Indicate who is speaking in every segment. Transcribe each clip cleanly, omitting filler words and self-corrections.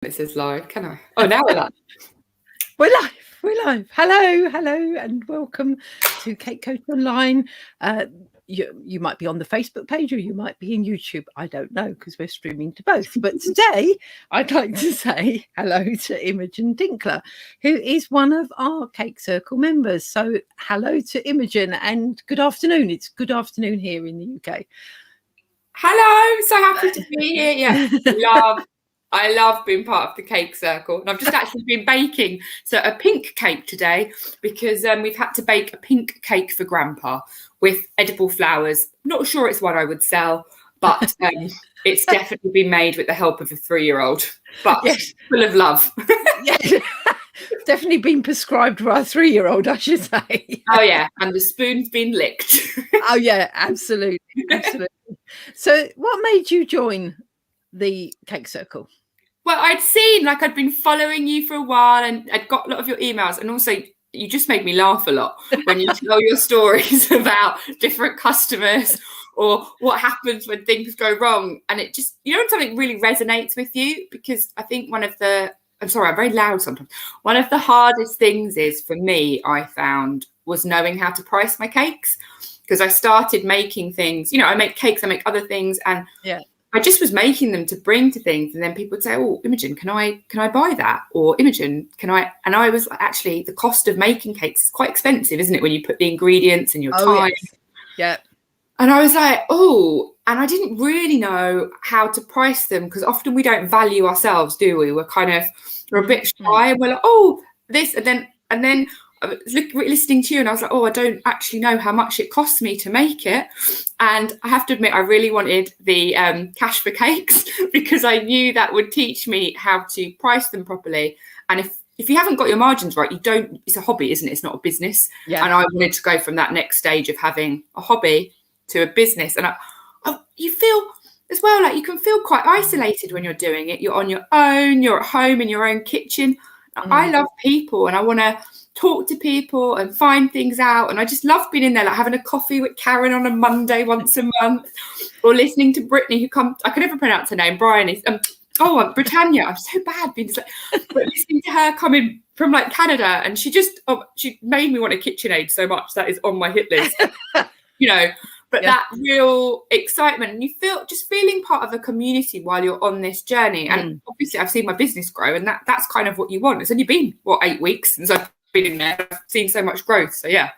Speaker 1: It says live, can I? Oh, now we're live.
Speaker 2: We're live. Hello, and welcome to Cake Coach Online. You might be on the Facebook page or you might be in YouTube. I don't know because we're streaming to both. But today I'd like to say hello to Imogen Tinkler, who is one of our Cake Circle members. So hello to Imogen and good afternoon. It's good afternoon here in the UK.
Speaker 1: Hello, so happy to be here. Yeah, I love being part of the Cake Circle. And I've just actually been baking a pink cake today because we've had to bake a pink cake for Grandpa with edible flowers. Not sure it's what I would sell, but it's definitely been made with the help of a 3-year-old, but yes, full of love.
Speaker 2: Yes. Definitely been prescribed by a 3-year-old, I should say.
Speaker 1: Oh, yeah, and the spoon's been licked.
Speaker 2: Oh, yeah, absolutely. So what made you join the Cake Circle?
Speaker 1: Well, I'd been following you for a while and I'd got a lot of your emails, and also you just made me laugh a lot when you tell your stories about different customers or what happens when things go wrong. And it just, when something really resonates with you, because I think I'm very loud sometimes. One of the hardest things for me, I found, was knowing how to price my cakes, because I started making things, I make cakes, I make other things, and I just was making them to bring to things, and then people would say, "Oh, Imogen, can I buy that?" Or "Imogen, can I?" And I was like, actually, the cost of making cakes is quite expensive, isn't it? When you put the ingredients and your time.
Speaker 2: Yes. Yeah.
Speaker 1: And I was like, oh, and I didn't really know how to price them, because often we don't value ourselves, do we? We're a bit shy, and we're like, oh, this, and then I was listening to you, and I was like, oh, I don't actually know how much it costs me to make it. And I have to admit, I really wanted the cash for cakes, because I knew that would teach me how to price them properly. And if you haven't got your margins right, it's a hobby, isn't it? It's not a business. Yeah. And I wanted to go from that next stage of having a hobby to a business. And you feel as well like you can feel quite isolated when you're doing it. You're on your own, you're at home in your own kitchen. I love people, and I want to talk to people and find things out, and I just love being in there, like having a coffee with Karen on a Monday once a month, or listening to Brittany, who comes, I can never pronounce her name, Brian is Britannia, I'm so bad being but listening to her coming from Canada, and she made me want a KitchenAid so much. That is on my hit list. But that real excitement, and you feeling part of a community while you're on this journey. And obviously I've seen my business grow, and that's kind of what you want. It's only been 8 weeks since I've been in there. I've seen so much growth. So yeah.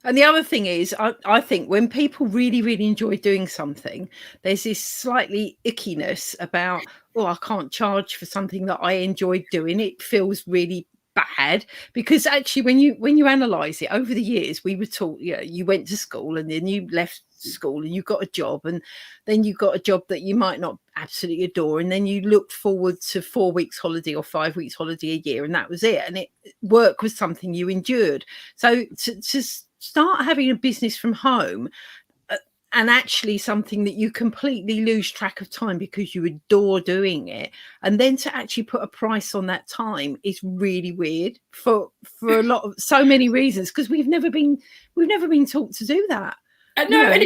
Speaker 2: And the other thing is, I think when people really, really enjoy doing something, there's this slightly ickiness about, oh, I can't charge for something that I enjoy doing. It feels really bad, because actually when you analyze it over the years, we were taught, you went to school and then you left school and you got a job, and then you got a job that you might not absolutely adore, and then you looked forward to 4 weeks holiday or 5 weeks holiday a year, and that was it. And work was something you endured. So to start having a business from home, and actually something that you completely lose track of time because you adore doing it, and then to actually put a price on that time is really weird for so many reasons, because we've never been taught to do that.
Speaker 1: No, and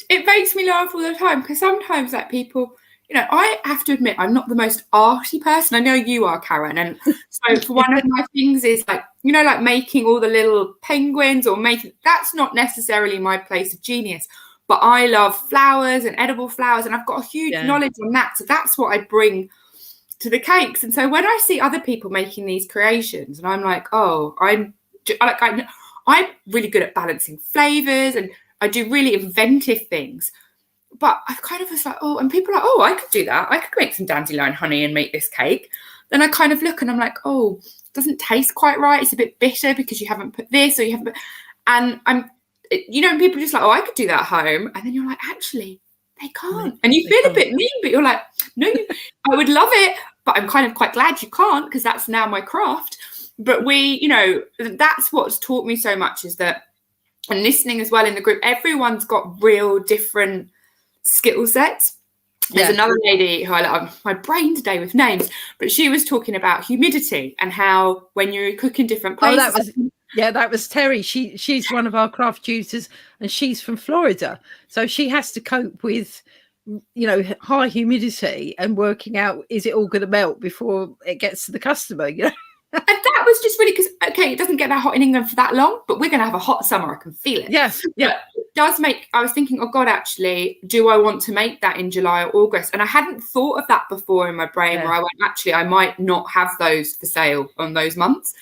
Speaker 1: it makes me laugh all the time, because sometimes people, I have to admit, I'm not the most arty person. I know you are, Karen, and so for one of my things is making all the little penguins, or that's not necessarily my place of genius. But I love flowers and edible flowers, and I've got a huge knowledge on that. So that's what I bring to the cakes. And so when I see other people making these creations, and I'm like, oh, I'm really good at balancing flavors, and I do really inventive things. But I kind of was like, oh, and people are like, oh, I could do that. I could make some dandelion honey and make this cake. Then I kind of look and I'm like, oh, it doesn't taste quite right. It's a bit bitter because you haven't put this, or you haven't. And and people are just like, oh, I could do that at home. And then you're like, actually, they can't. And you feel a bit mean, but you're like, no, I would love it, but I'm kind of quite glad you can't, because that's now my craft. But that's what's taught me so much, is that, and listening as well in the group, everyone's got real different skill sets. There's another lady who I love, my brain today with names, but she was talking about humidity and how when you cook in different places.
Speaker 2: That was Terry. She's one of our craft tutors, and she's from Florida, so she has to cope with high humidity and working out, is it all going to melt before it gets to the customer,
Speaker 1: And that was just really, because, okay, it doesn't get that hot in England for that long, but we're going to have a hot summer. I can feel it.
Speaker 2: Yeah.
Speaker 1: But it does make, I was thinking, oh God, actually, do I want to make that in July or August? And I hadn't thought of that before in my brain, where I went, actually, I might not have those for sale on those months.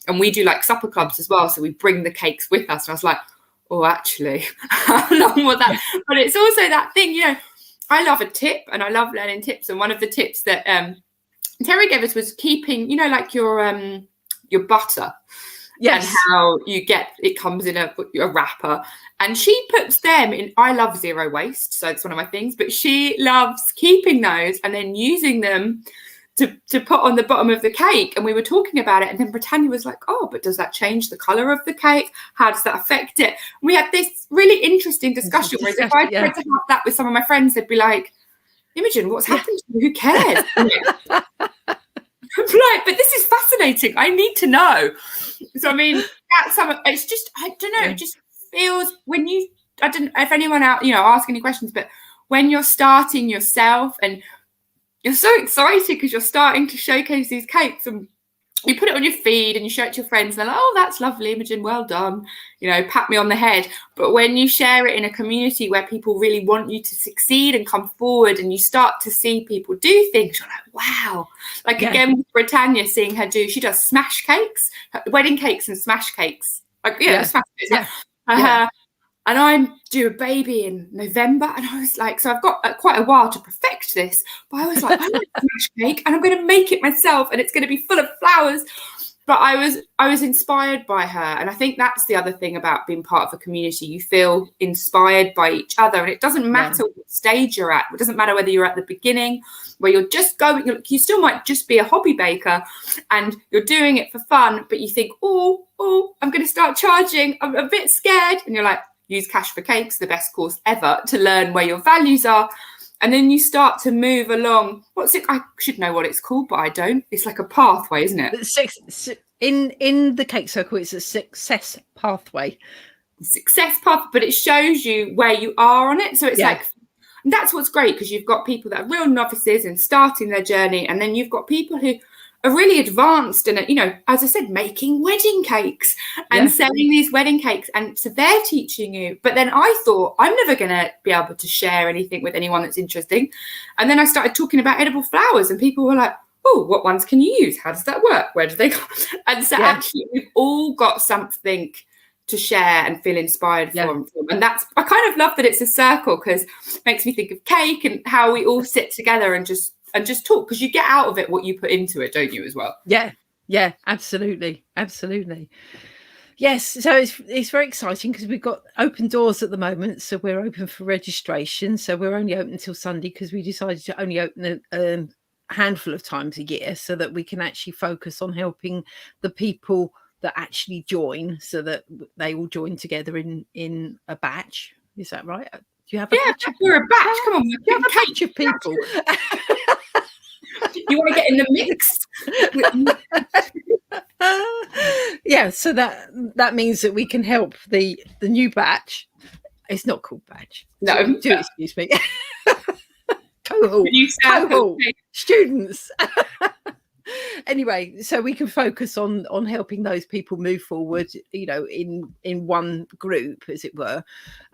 Speaker 1: And we do like supper clubs as well. So we bring the cakes with us. And I was like, oh, actually, how long will that? But it's also that thing, I love a tip and I love learning tips. And one of the tips that Terry gave us was keeping, like your butter,
Speaker 2: Yes,
Speaker 1: and how you get it comes in a wrapper, and she puts them in. I love zero waste, so it's one of my things. But she loves keeping those and then using them to put on the bottom of the cake. And we were talking about it, and then Britannia was like, "Oh, but does that change the color of the cake? How does that affect it?" And we had this really interesting discussion. Whereas if I tried to have that with some of my friends, they'd be like, Imogen, what's happened to you? Who cares? Right, but this is fascinating. I need to know. So, I mean, it's just, I don't know, it just feels when you, I don't know if anyone out, ask any questions, but when you're starting yourself and you're so excited because you're starting to showcase these cakes, and you put it on your feed and you show it to your friends, and they're like, oh, that's lovely, Imogen, well done, pat me on the head. But when you share it in a community where people really want you to succeed and come forward, and you start to see people do things, you're like, wow. Again, with Britannia, seeing her she does smash cakes, wedding cakes and smash cakes. Smash cakes. And I'm due a baby in November, and I was like, so I've got quite a while to perfect this, but I was like, I want a smash cake, and I'm going to make it myself, and it's going to be full of flowers. But I was inspired by her, and I think that's the other thing about being part of a community. You feel inspired by each other, and it doesn't matter what stage you're at. It doesn't matter whether you're at the beginning, where you're just going. You still might just be a hobby baker, and you're doing it for fun, but you think, oh, I'm going to start charging. I'm a bit scared, and you're like, use Cash for Cakes, the best course ever to learn where your values are. And then you start to move along. What's it? I should know what it's called, but I don't. It's like a pathway, isn't it?
Speaker 2: In the cake circle, it's a success pathway.
Speaker 1: Success path, but it shows you where you are on it. So it's like, and that's what's great, because you've got people that are real novices and starting their journey, and then you've got people who are really advanced and, as I said, making wedding cakes and selling these wedding cakes. And so they're teaching you. But then I thought, I'm never going to be able to share anything with anyone that's interesting. And then I started talking about edible flowers, and people were like, oh, what ones can you use? How does that work? Where do they go? And so actually we've all got something to share and feel inspired from. And I kind of love that it's a circle, because it makes me think of cake and how we all sit together and just talk, because you get out of it what you put into it, don't you, as well?
Speaker 2: Yeah, absolutely. Yes, so it's very exciting, because we've got open doors at the moment, so we're open for registration. So we're only open until Sunday, because we decided to only open a handful of times a year, so that we can actually focus on helping the people that actually join, so that they all join together in a batch. Is that right? Do you have a batch?
Speaker 1: We're a batch. Come on,
Speaker 2: you have a batch of people.
Speaker 1: You want to get in the mix?
Speaker 2: So that means that we can help the new batch. It's not called batch.
Speaker 1: No,
Speaker 2: do excuse me. Cohort students. Anyway, so we can focus on helping those people move forward, in one group, as it were.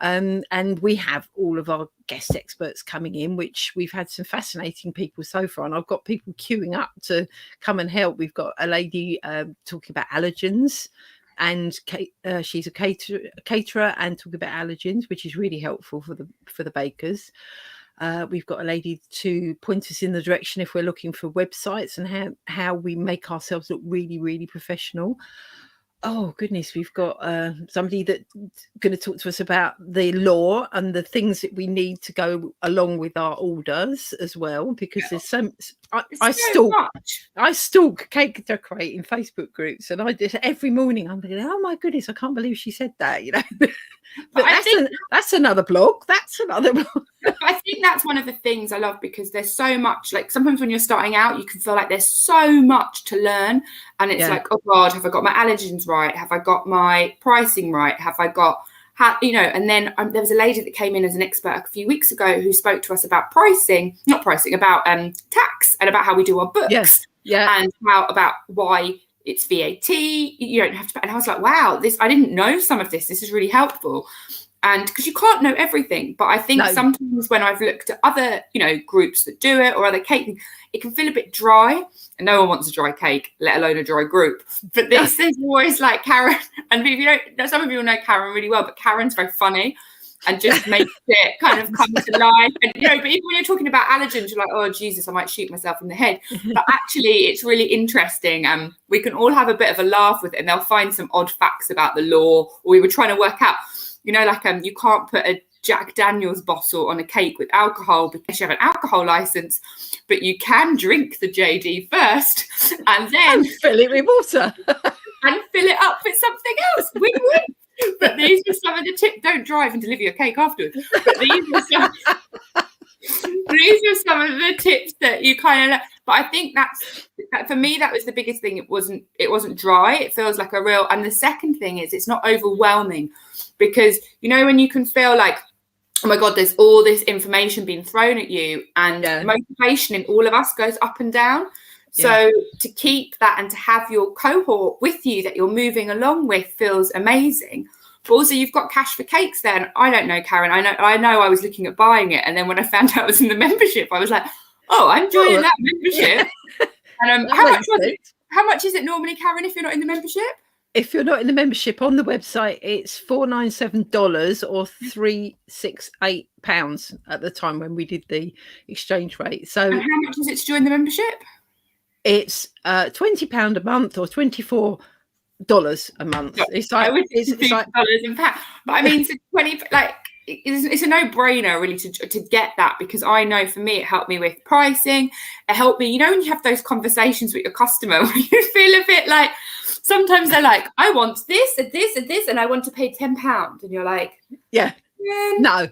Speaker 2: And we have all of our guest experts coming in, which we've had some fascinating people so far. And I've got people queuing up to come and help. We've got a lady talking about allergens, and she's a caterer and talking about allergens, which is really helpful for the bakers. We've got a lady to point us in the direction if we're looking for websites and how we make ourselves look really, really professional. Oh, goodness. We've got somebody that's going to talk to us about the law and the things that we need to go along with our orders as well, because there's so I stalk cake decorating Facebook groups, and I just every morning I'm thinking, oh my goodness, I can't believe she said that, But that's another blog. That's another blog.
Speaker 1: I think that's one of the things I love, because there's so much, like sometimes when you're starting out, you can feel like there's so much to learn, and it's like, oh God, have I got my allergens right? Have I got my pricing right? How how, you know, and then there was a lady that came in as an expert a few weeks ago who spoke to us about about tax and about how we do our books.
Speaker 2: Yeah.
Speaker 1: And about why it's VAT. You don't have to, and I was like, wow, I didn't know some of this. This is really helpful. And because you can't know everything, but I think sometimes when I've looked at other, you know, groups that do it or other cake, it can feel a bit dry, and no one wants a dry cake, let alone a dry group. But this is always like Karen, and if you don't, some of you know Karen really well, but Karen's very funny and just makes it kind of come to life. And, you know, but even when you're talking about allergens, you're like, oh, Jesus, I might shoot myself in the head. But actually, it's really interesting. We can all have a bit of a laugh with it, and they'll find some odd facts about the law. Or we were trying to work out, you know, like you can't put a Jack Daniels bottle on a cake with alcohol because you have an alcohol license, but you can drink the JD first and then
Speaker 2: fill it with water
Speaker 1: and fill it up with something else. Win-win. But these are some of the tips. Don't drive and deliver your cake afterwards. But these are some of the tips that you kind of. But I think that for me, that was the biggest thing. It wasn't dry. It feels like a real. And the second thing is, it's not overwhelming, because you know when you can feel like, oh my God, there's all this information being thrown at you, and motivation in all of us goes up and down. So to keep that and to have your cohort with you that you're moving along with feels amazing. But also you've got cash for cakes there. And I don't know, Karen, I know I was looking at buying it. And then when I found out it was in the membership, I was like, oh, I'm joining that membership. And how much is it normally, Karen, if you're not in the membership?
Speaker 2: If you're not in the membership, on the website, it's $497 or £368 at the time when we did the exchange rate. So,
Speaker 1: and how much is it to join the membership?
Speaker 2: It's £20 a month or $24 a month. It's like
Speaker 1: $20 in fact. But I mean, it's a no-brainer really to get that, because I know for me it helped me with pricing. It helped me, you know, when you have those conversations with your customer where you feel a bit like, sometimes they're like, I want this and this and this, and I want to pay £10, and you're like, no.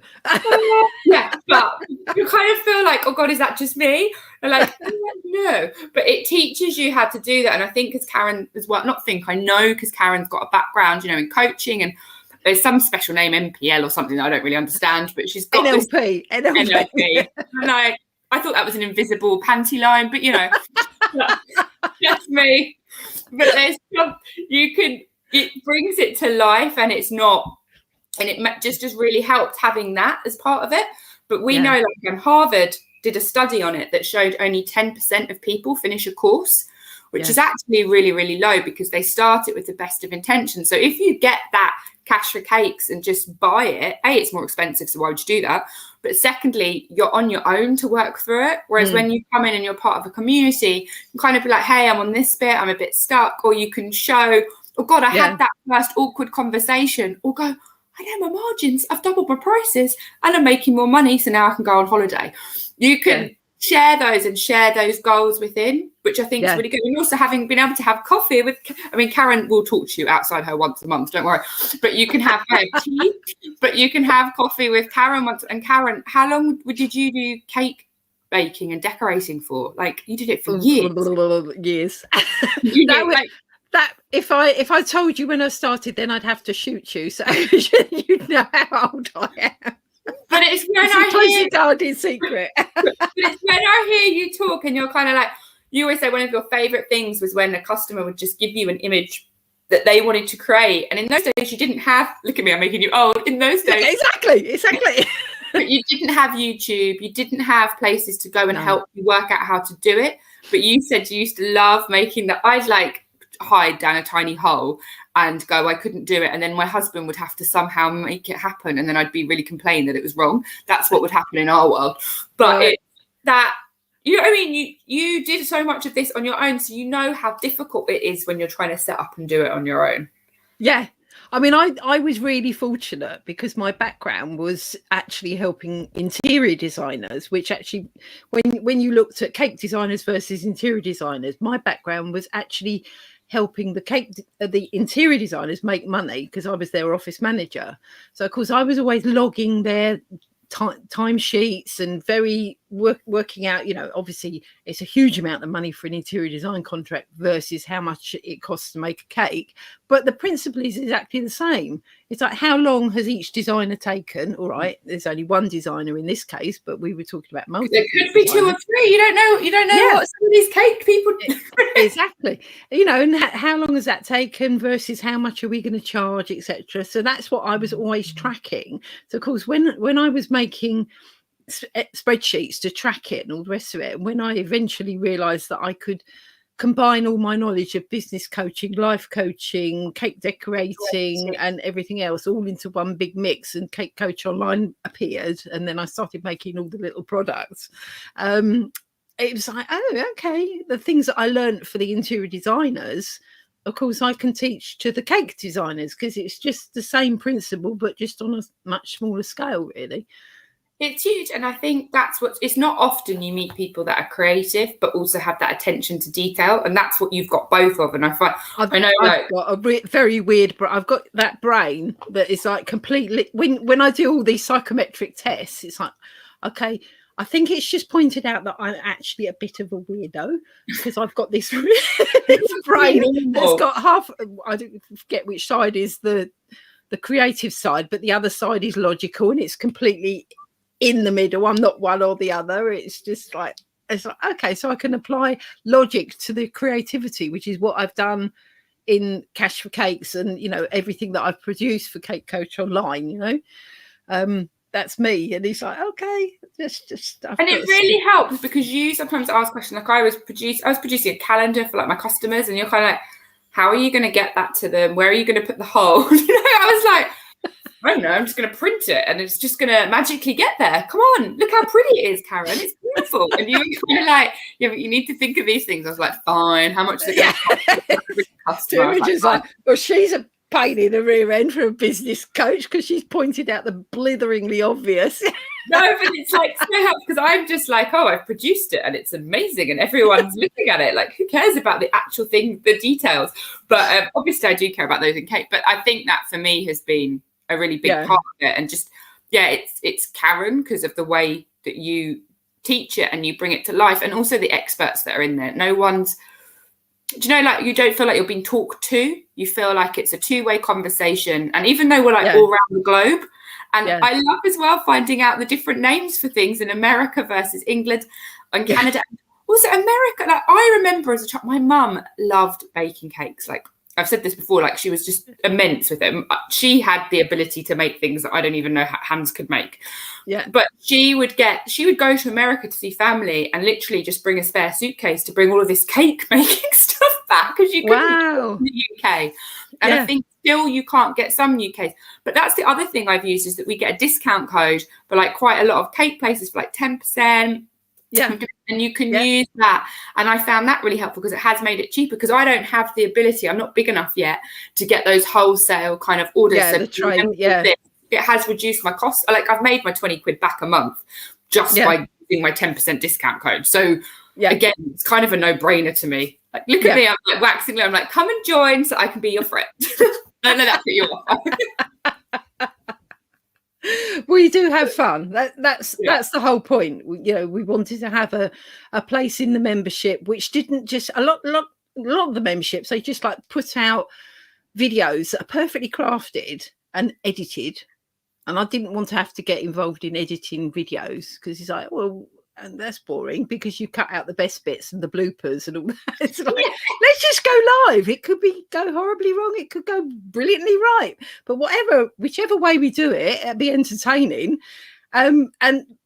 Speaker 1: Yeah, but you kind of feel like, oh God, is that just me? And like, no. But it teaches you how to do that. And I think because Karen as well, I know because Karen's got a background, you know, in coaching, and there's some special name, MPL or something that I don't really understand, but she's got
Speaker 2: NLP.
Speaker 1: And I thought that was an invisible panty line, but you know, that's me. But there's it brings it to life, and it's not. And it just really helped having that as part of it. But we know, like Harvard did a study on it that showed only 10% of people finish a course, which is actually really, really low, because they start it with the best of intentions. So if you get that cash for cakes and just buy it, it's more expensive, so why would you do that? But secondly, you're on your own to work through it. Whereas when you come in and you're part of a community, you kind of be like, hey, I'm on this bit, I'm a bit stuck. Or you can show, oh God, I had that first awkward conversation. Or go, I know my margins, I've doubled my prices and I'm making more money, so now I can go on holiday. You can share those goals within, which I think is really good. And also having been able to have coffee with, I mean, Karen will talk to you outside her once a month, don't worry. But you can have tea, but you can have coffee with Karen once. And Karen, how long did you do cake baking and decorating for? Like, you did it for years.
Speaker 2: Years. That if I told you when I started, then I'd have to shoot you, so you'd know how old I am.
Speaker 1: But it's when I hear
Speaker 2: guarded secret.
Speaker 1: But it's when I hear you talk, and you're kind of like, you always say one of your favorite things was when a customer would just give you an image that they wanted to create, and in those days you didn't have. Look at me, I'm making you old. In those days,
Speaker 2: exactly.
Speaker 1: But you didn't have YouTube. You didn't have places to go and help you work out how to do it. But you said you used to love making that. I'd like hide down a tiny hole and go, I couldn't do it, and then my husband would have to somehow make it happen, and then I'd be really complaining that it was wrong. That's what would happen in our world. But it's that, you know what I mean, you did so much of this on your own, so you know how difficult it is when you're trying to set up and do it on your own.
Speaker 2: I mean, I was really fortunate because my background was actually helping interior designers, which actually, when you looked at cake designers versus interior designers, my background was actually helping the interior designers make money, because I was their office manager. So of course I was always logging their time sheets and very working out, obviously it's a huge amount of money for an interior design contract versus how much it costs to make a cake, but the principle is exactly the same. It's like, how long has each designer taken? All right, there's only one designer in this case, but we were talking about multiple.
Speaker 1: There could be two or three. You don't know what some of these cake people
Speaker 2: exactly, and how long has that taken versus how much are we going to charge, etc. So that's what I was always tracking. So of course, when I was making spreadsheets to track it and all the rest of it, and when I eventually realized that I could combine all my knowledge of business coaching, life coaching, cake decorating and everything else all into one big mix, and Cake Coach Online appeared, and then I started making all the little products, it was like, oh, okay, the things that I learned for the interior designers, of course I can teach to the cake designers, because it's just the same principle but just on a much smaller scale, really.
Speaker 1: It's huge. And I think it's not often you meet people that are creative, but also have that attention to detail. And that's what you've got both of. And I've got
Speaker 2: a very weird, I've got that brain that is like completely, when I do all these psychometric tests, it's like, okay, I think it's just pointed out that I'm actually a bit of a weirdo, because I've got this, this brain that's got half, I don't forget which side is the creative side, but the other side is logical, and it's completely in the middle. I'm not one or the other. It's just like, okay, so I can apply logic to the creativity, which is what I've done in Cash for Cakes and everything that I've produced for Cake Coach Online. That's me. And he's like, okay, just and
Speaker 1: it really helps, because you sometimes ask questions. Like I was producing a calendar for like my customers, and you're kind of like, how are you going to get that to them? Where are you going to put the hole? I was like, I don't know, I'm just going to print it and it's just going to magically get there. Come on, look how pretty it is, Karen. It's beautiful. And you were kind of like, yeah, but you need to think of these things. I was like, fine, how much is it going to cost?
Speaker 2: Imogen's like, well, she's a pain in the rear end for a business coach, because she's pointed out the blitheringly obvious.
Speaker 1: No, but it's like so helpful, because I'm just like, oh, I've produced it and it's amazing and everyone's looking at it. Like, who cares about the actual thing, the details? But obviously I do care about those in cake. But I think that for me has been a really big part of it. And just, it's Karen, because of the way that you teach it and you bring it to life, and also the experts that are in there. No one's, like, you don't feel like you're being talked to. You feel like it's a two-way conversation. And even though we're like all around the globe, and I love as well finding out the different names for things in America versus England and Canada. Also America, like I remember as a child, my mum loved baking cakes. Like I've said this before, like she was just immense with them. She had the ability to make things that I don't even know how hands could make. Yeah. But she would go to America to see family and literally just bring a spare suitcase to bring all of this cake making stuff back, because you couldn't get it in the UK. And I think still you can't get some UKs. But that's the other thing I've used, is that we get a discount code for like quite a lot of cake places for like 10%. Yeah. And you can use that. And I found that really helpful, because it has made it cheaper, because I don't have the ability, I'm not big enough yet to get those wholesale kind of orders.
Speaker 2: Yeah,
Speaker 1: so it has reduced my costs. Like I've made my 20 quid back a month just by using my 10% discount code. So again, it's kind of a no-brainer to me. Like, look at me, I'm like waxing low. I'm like, come and join so I can be your friend. No, that's what you want.
Speaker 2: Well, you do have fun. That's the whole point. We wanted to have a place in the membership, which didn't just a lot of the memberships, they just like put out videos that are perfectly crafted and edited, and I didn't want to have to get involved in editing videos, because it's like, well, and that's boring, because you cut out the best bits and the bloopers and all that. It's like, let's just go live. It could go horribly wrong. It could go brilliantly right. But whichever way we do it, it'll be entertaining. And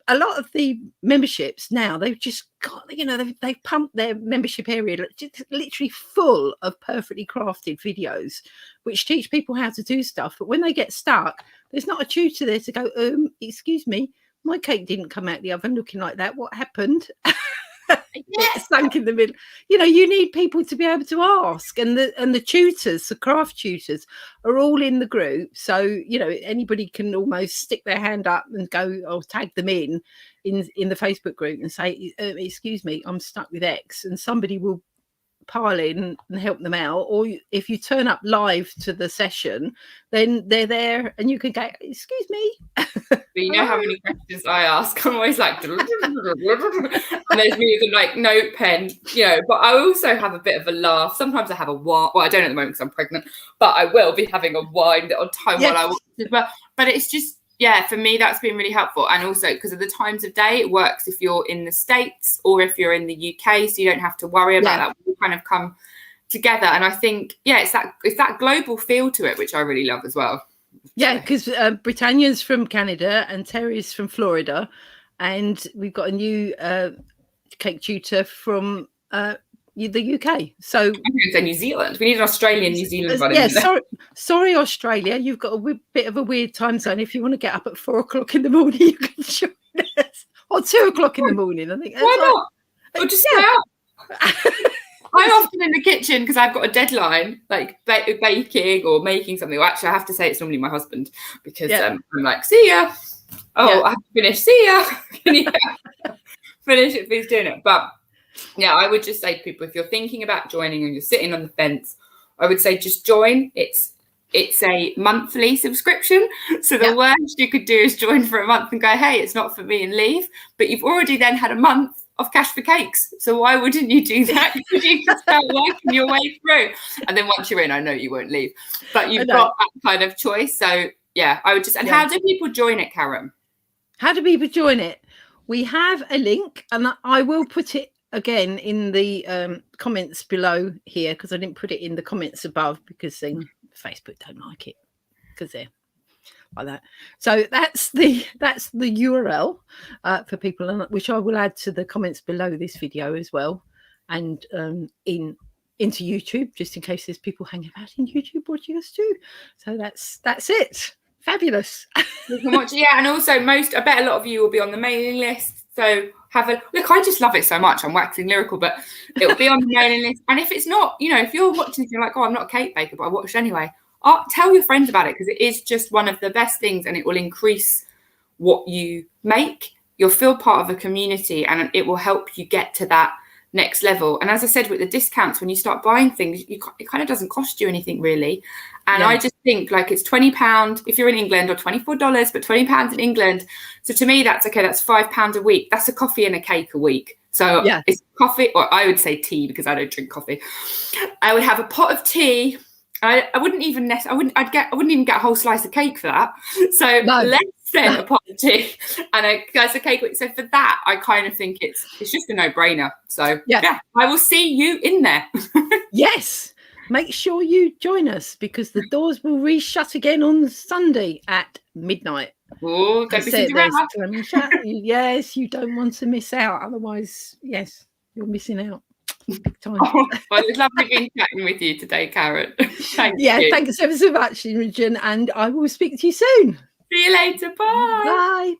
Speaker 2: a lot of the memberships now, they've just got, they've pumped their membership area just literally full of perfectly crafted videos, which teach people how to do stuff. But when they get stuck, there's not a tutor there to go, excuse me, my cake didn't come out the oven looking like that. What happened? It sunk in the middle. You need people to be able to ask, and the tutors, the craft tutors, are all in the group. So anybody can almost stick their hand up and go, or tag them in the Facebook group and say, excuse me, I'm stuck with X, and somebody will pile in and help them out, or if you turn up live to the session, then they're there and you can go, excuse me.
Speaker 1: But you know how many questions I ask? I'm always like, and there's me with a like note pen, you know. But I also have a bit of a laugh. Sometimes I have a wine. Well, I don't at the moment because I'm pregnant, but I will be having a wine on time while I watch it. But it's just, yeah, for me that's been really helpful. And also because of the times of day, it works if you're in the States or if you're in the UK, so you don't have to worry about that. We kind of come together, and I think it's that global feel to it, which I really love as well.
Speaker 2: Yeah, because Britannia's from Canada and Terry's from Florida, and we've got a new cake tutor from the UK. So
Speaker 1: New Zealand. We need an Australian New Zealand one.
Speaker 2: Yeah, sorry, Australia. You've got a bit of a weird time zone. If you want to get up at 4 o'clock in the morning, you can join us. Or 2 o'clock in the morning. I think.
Speaker 1: Why not? Or just stay out. I'm often in the kitchen because I've got a deadline, like baking or making something. Well, actually, I have to say it's normally my husband because I'm like, see ya. Oh, I have to finish. See ya. Can you finish it? Please doing it. But yeah, I would just say to people, if you're thinking about joining and you're sitting on the fence, I would say just join. It's a monthly subscription. So the worst you could do is join for a month and go, hey, it's not for me, and leave. But you've already then had a month of Cash for Cakes. So why wouldn't you do that? You can start working your way through. And then once you're in, I know you won't leave. But you've got that kind of choice. So yeah, I would just, and how do people join it, Karen?
Speaker 2: How do people join it? We have a link, and I will put it again in the comments below here, because I didn't put it in the comments above because then Facebook don't like it because they're like that. So that's the URL for people, and which I will add to the comments below this video as well, and into YouTube, just in case there's people hanging about in YouTube watching us too. So that's it. Fabulous.
Speaker 1: You can watch, and also I bet a lot of you will be on the mailing list. So have a look. I just love it so much. I'm waxing lyrical, but it will be on the mailing list. And if it's not, if you're watching this, you're like, oh, I'm not a cake baker, but I watched anyway. Tell your friends about it, because it is just one of the best things, and it will increase what you make. You'll feel part of a community, and it will help you get to that next level. And as I said, with the discounts, when you start buying things, it kind of doesn't cost you anything really. And I just think like it's £20 if you're in England, or $24, but £20 in England. So to me, that's okay. That's £5 a week. That's a coffee and a cake a week. So it's coffee, or I would say tea, because I don't drink coffee. I would have a pot of tea. I wouldn't even get a whole slice of cake for that. So less than a pot of tea and a slice of cake. So for that, I kind of think it's just a no-brainer. So yeah, I will see you in there.
Speaker 2: Yes. Make sure you join us, because the doors will re-shut again on Sunday at midnight.
Speaker 1: Oh, don't be Cinderella.
Speaker 2: Yes, you don't want to miss out. Otherwise, yes, you're missing out. Big time.
Speaker 1: Well, it's lovely being chatting with you today, Karen. Thank you.
Speaker 2: Thanks ever so much, Imogen, and I will speak to you soon.
Speaker 1: See you later. Bye.
Speaker 2: Bye.